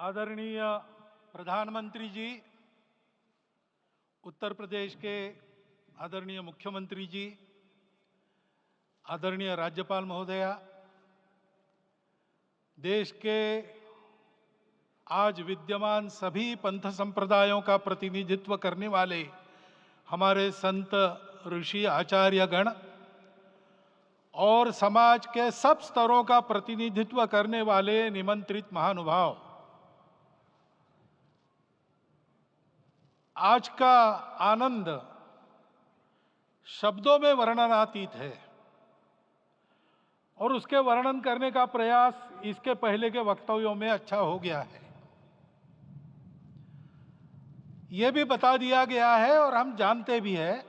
आदरणीय प्रधानमंत्री जी, उत्तर प्रदेश के आदरणीय मुख्यमंत्री जी, आदरणीय राज्यपाल महोदया, देश के आज विद्यमान सभी पंथ संप्रदायों का प्रतिनिधित्व करने वाले हमारे संत ऋषि आचार्य गण और समाज के सब स्तरों का प्रतिनिधित्व करने वाले निमंत्रित महानुभाव, आज का आनंद शब्दों में वर्णनातीत है और उसके वर्णन करने का प्रयास इसके पहले के वक्तव्यों में अच्छा हो गया है। यह भी बता दिया गया है और हम जानते भी हैं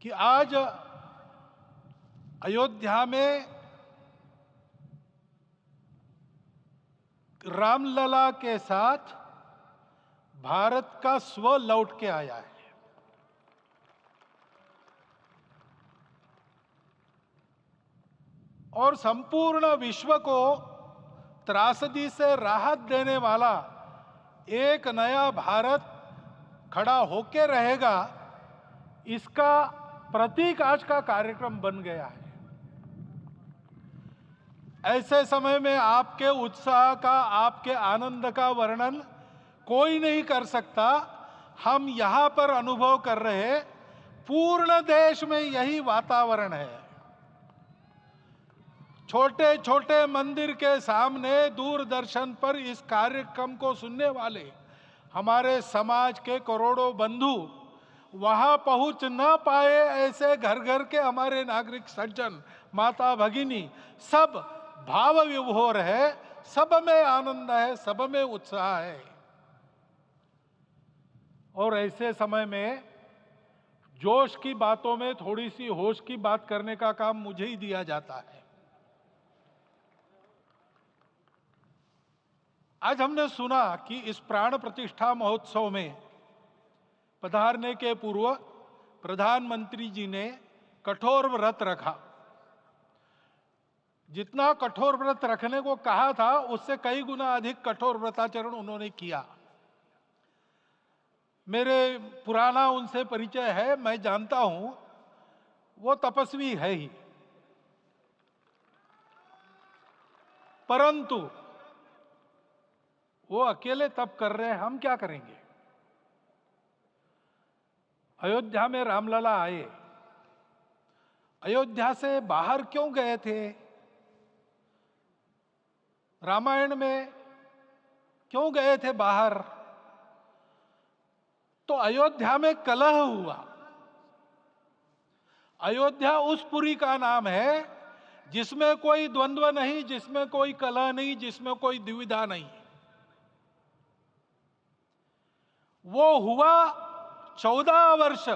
कि आज अयोध्या में रामलला के साथ भारत का स्व लौट के आया है। और संपूर्ण विश्व को त्रासदी से राहत देने वाला एक नया भारत खड़ा होके रहेगा, इसका प्रतीक आज का कार्यक्रम बन गया है। ऐसे समय में आपके उत्साह का, आपके आनंद का वर्णन कोई नहीं कर सकता। हम यहां पर अनुभव कर रहे, पूर्ण देश में यही वातावरण है। छोटे छोटे मंदिर के सामने दूरदर्शन पर इस कार्यक्रम को सुनने वाले हमारे समाज के करोड़ों बंधु, वहां पहुंच न पाए ऐसे घर घर के हमारे नागरिक सज्जन, माता भगिनी, सब भाव विभोर है, सब में आनंद है, सब में उत्साह है। और ऐसे समय में जोश की बातों में थोड़ी सी होश की बात करने का काम मुझे ही दिया जाता है। आज हमने सुना कि इस प्राण प्रतिष्ठा महोत्सव में पधारने के पूर्व प्रधानमंत्री जी ने कठोर व्रत रखा। जितना कठोर व्रत रखने को कहा था, उससे कई गुना अधिक कठोर व्रताचरण उन्होंने किया। मेरे पुराना उनसे परिचय है, मैं जानता हूं वो तपस्वी है ही, परंतु वो अकेले तप कर रहे हैं, हम क्या करेंगे। अयोध्या में रामलला आए, अयोध्या से बाहर क्यों गए थे? रामायण में क्यों गए थे बाहर? तो अयोध्या में कलह हुआ। अयोध्या उस पुरी का नाम है जिसमें कोई द्वंद्व नहीं, जिसमें कोई कलह नहीं, जिसमें कोई दुविधा नहीं। वो हुआ 14 वर्ष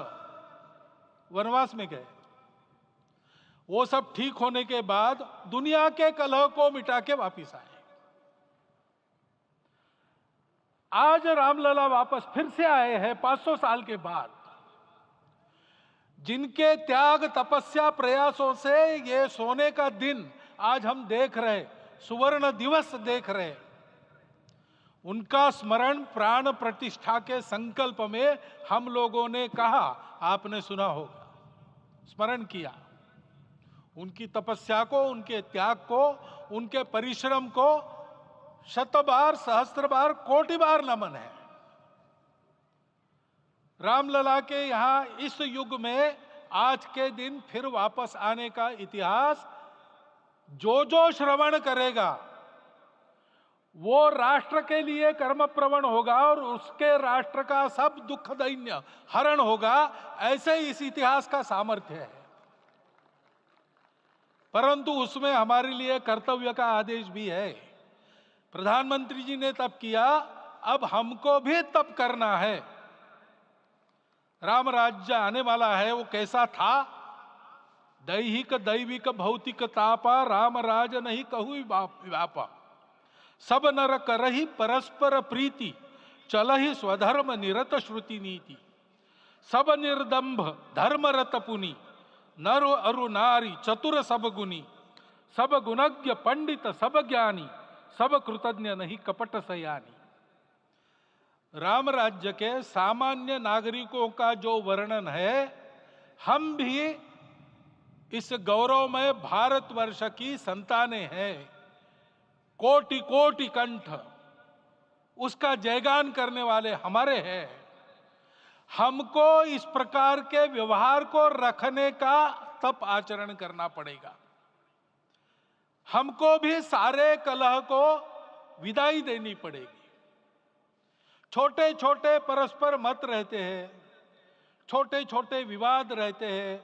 वनवास में गए। वो सब ठीक होने के बाद दुनिया के कलह को मिटा के वापिस आए। आज रामलला वापस फिर से आए हैं 500 साल के बाद। जिनके त्याग, तपस्या, प्रयासों से ये सोने का दिन आज हम देख रहे, सुवर्ण दिवस देख रहे, उनका स्मरण प्राण प्रतिष्ठा के संकल्प में हम लोगों ने कहा, आपने सुना होगा, स्मरण किया। उनकी तपस्या को, उनके त्याग को, उनके परिश्रम को शत बार, सहस्त्र बार, कोटि बार नमन है। रामलला के यहां इस युग में आज के दिन फिर वापस आने का इतिहास जो जो श्रवण करेगा वो राष्ट्र के लिए कर्म प्रवण होगा और उसके राष्ट्र का सब दुख दैन्य हरण होगा। ऐसे इस इतिहास का सामर्थ्य है। परंतु उसमें हमारे लिए कर्तव्य का आदेश भी है। प्रधानमंत्री जी ने तप किया, अब हमको भी तप करना है। राम राज्य आने वाला है, वो कैसा था? दैहिक दैविक भौतिक तापा, राम राज नहीं कहु व्यापा। सब नर करहि परस्पर प्रीति, चलहि स्वधर्म निरत श्रुति नीति। सब निर्दंभ धर्म रत पुनि, नर अरु नारी चतुर सब गुनी। सब गुणज्ञ पंडित सब ज्ञानी, सब कृतज्ञ नहीं कपट सयानी। राम राज्य के सामान्य नागरिकों का जो वर्णन है, हम भी इस गौरवमय भारतवर्ष की संतानें हैं। कोटि कोटि कंठ उसका जयगान करने वाले हमारे हैं। हमको इस प्रकार के व्यवहार को रखने का तप आचरण करना पड़ेगा। हमको भी सारे कलह को विदाई देनी पड़ेगी। छोटे छोटे परस्पर मत रहते हैं, छोटे छोटे विवाद रहते हैं,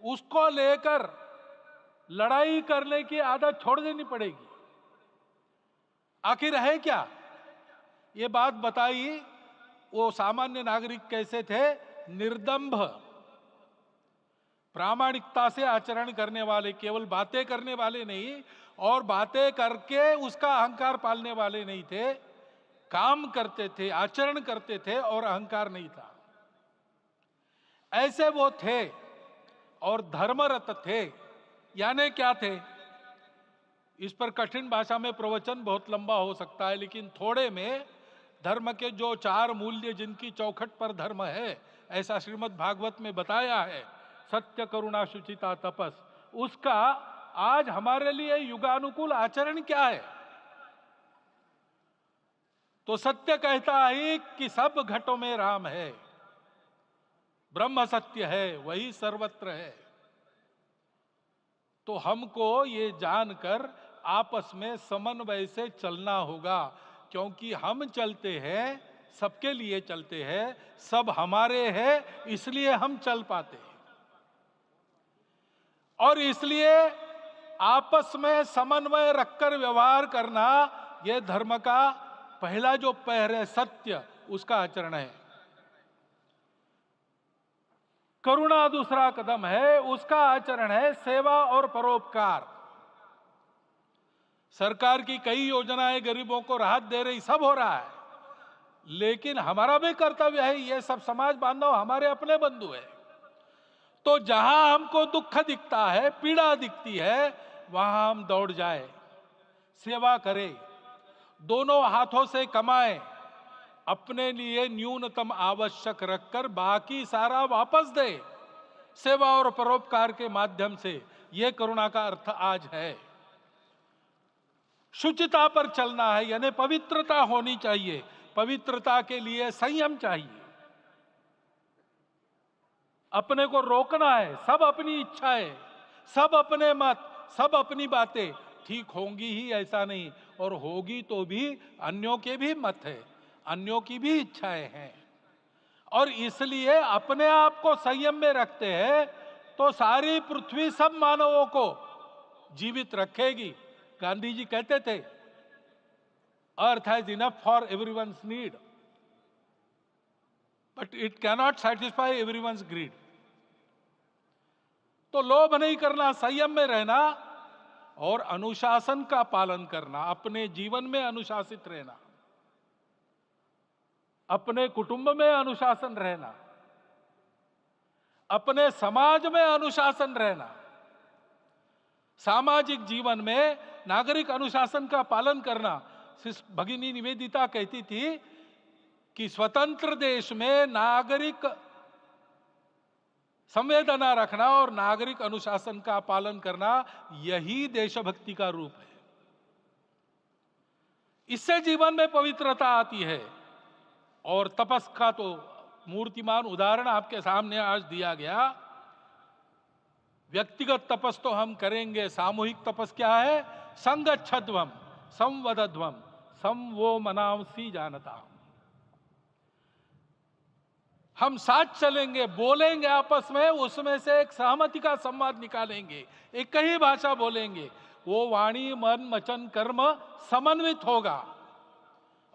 उसको लेकर लड़ाई करने की आदत छोड़ देनी पड़ेगी। आखिर है क्या? ये बात बताई वो सामान्य नागरिक कैसे थे? निर्दंभ, प्रामाणिकता से आचरण करने वाले, केवल बातें करने वाले नहीं और बातें करके उसका अहंकार पालने वाले नहीं थे। काम करते थे, आचरण करते थे और अहंकार नहीं था। ऐसे वो थे और धर्मरत थे। यानी क्या थे? इस पर कठिन भाषा में प्रवचन बहुत लंबा हो सकता है, लेकिन थोड़े में धर्म के जो 4 मूल्य जिनकी चौखट पर धर्म है, ऐसा श्रीमद् भागवत में बताया है, सत्य, करुणा, शुचिता, तपस, उसका आज हमारे लिए युगानुकूल आचरण क्या है? तो सत्य कहता है कि सब घटों में राम है, ब्रह्म सत्य है, वही सर्वत्र है। तो हमको ये जानकर आपस में समन्वय से चलना होगा, क्योंकि हम चलते हैं, सबके लिए चलते हैं, सब हमारे हैं, इसलिए हम चल पाते हैं। और इसलिए आपस में समन्वय रखकर व्यवहार करना, यह धर्म का पहला जो पैर है, सत्य, उसका आचरण है। करुणा दूसरा कदम है, उसका आचरण है सेवा और परोपकार। सरकार की कई योजनाएं गरीबों को राहत दे रही, सब हो रहा है, लेकिन हमारा भी कर्तव्य है, ये सब समाज बांधव हमारे अपने बंधु है। तो जहां हमको दुख दिखता है, पीड़ा दिखती है, वहां हम दौड़ जाए, सेवा करें, दोनों हाथों से कमाएं, अपने लिए न्यूनतम आवश्यक रखकर बाकी सारा वापस दे, सेवा और परोपकार के माध्यम से। यह करुणा का अर्थ आज है। शुचिता पर चलना है, यानी पवित्रता होनी चाहिए। पवित्रता के लिए संयम चाहिए, अपने को रोकना है। सब अपनी इच्छाएं, सब अपने मत, सब अपनी बातें ठीक होंगी ही ऐसा नहीं, और होगी तो भी अन्यों के भी मत है, अन्यों की भी इच्छाएं हैं। और इसलिए अपने आप को संयम में रखते हैं तो सारी पृथ्वी सब मानवों को जीवित रखेगी। गांधी जी कहते थे, earth has enough for everyone's need, but it cannot satisfy everyone's greed. तो लोभ नहीं करना, संयम में रहना और अनुशासन का पालन करना, अपने जीवन में अनुशासित रहना, अपने कुटुंब में अनुशासन रहना, अपने समाज में अनुशासन रहना। सामाजिक जीवन में नागरिक अनुशासन का पालन करना। भगिनी निवेदिता कहती थी कि स्वतंत्र देश में नागरिक संवेदना रखना और नागरिक अनुशासन का पालन करना, यही देशभक्ति का रूप है। इससे जीवन में पवित्रता आती है। और तपस का तो मूर्तिमान उदाहरण आपके सामने आज दिया गया। व्यक्तिगत तपस तो हम करेंगे, सामूहिक तपस क्या है? संगच्छध्वम संवदध्वम सम वो मनांसी जानता। हम साथ चलेंगे, बोलेंगे आपस में, उसमें से एक सहमति का संवाद निकालेंगे, एक ही भाषा बोलेंगे, वो वाणी मन वचन कर्म समन्वित होगा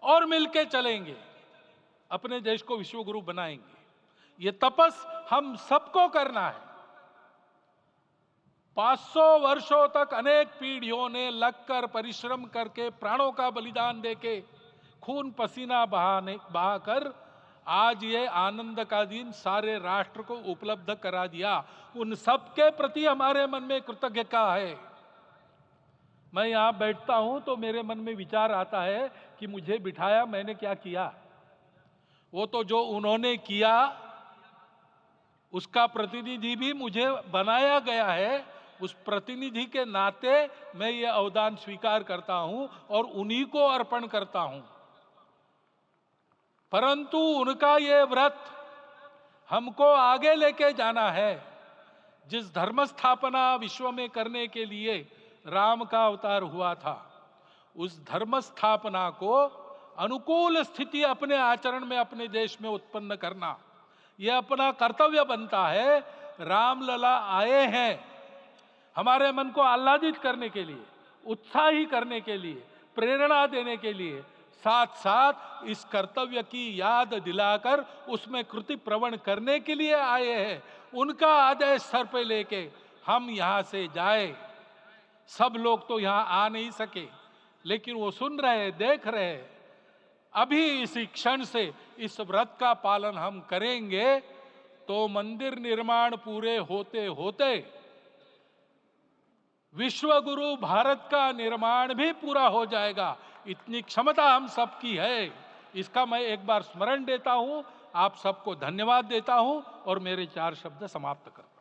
और मिलके चलेंगे, अपने देश को विश्वगुरु बनाएंगे। ये तपस हम सबको करना है। 500 वर्षों तक अनेक पीढ़ियों ने लगकर परिश्रम करके, प्राणों का बलिदान देके, खून पसीना बहाकर आज ये आनंद का दिन सारे राष्ट्र को उपलब्ध करा दिया। उन सब के प्रति हमारे मन में कृतज्ञता है। मैं यहाँ बैठता हूँ तो मेरे मन में विचार आता है कि मुझे बिठाया, मैंने क्या किया। वो तो जो उन्होंने किया उसका प्रतिनिधि भी मुझे बनाया गया है। उस प्रतिनिधि के नाते मैं ये अवदान स्वीकार करता हूं और उन्हीं को अर्पण करता हूं। परंतु उनका ये व्रत हमको आगे लेके जाना है। जिस धर्म स्थापना विश्व में करने के लिए राम का अवतार हुआ था, उस धर्म स्थापना को अनुकूल स्थिति अपने आचरण में, अपने देश में उत्पन्न करना, यह अपना कर्तव्य बनता है। रामलला आए हैं हमारे मन को आह्लादित करने के लिए, उत्साही करने के लिए, प्रेरणा देने के लिए, साथ साथ इस कर्तव्य की याद दिलाकर उसमें कृति प्रवण करने के लिए आए हैं। उनका आदेश सर पे लेके हम यहां से जाए। सब लोग तो यहां आ नहीं सके, लेकिन वो सुन रहे, देख रहे। अभी इसी क्षण से इस व्रत का पालन हम करेंगे तो मंदिर निर्माण पूरे होते होते विश्व गुरु भारत का निर्माण भी पूरा हो जाएगा। इतनी क्षमता हम सबकी है। इसका मैं एक बार स्मरण देता हूं, आप सबको धन्यवाद देता हूं और मेरे 4 शब्द समाप्त करता हूं।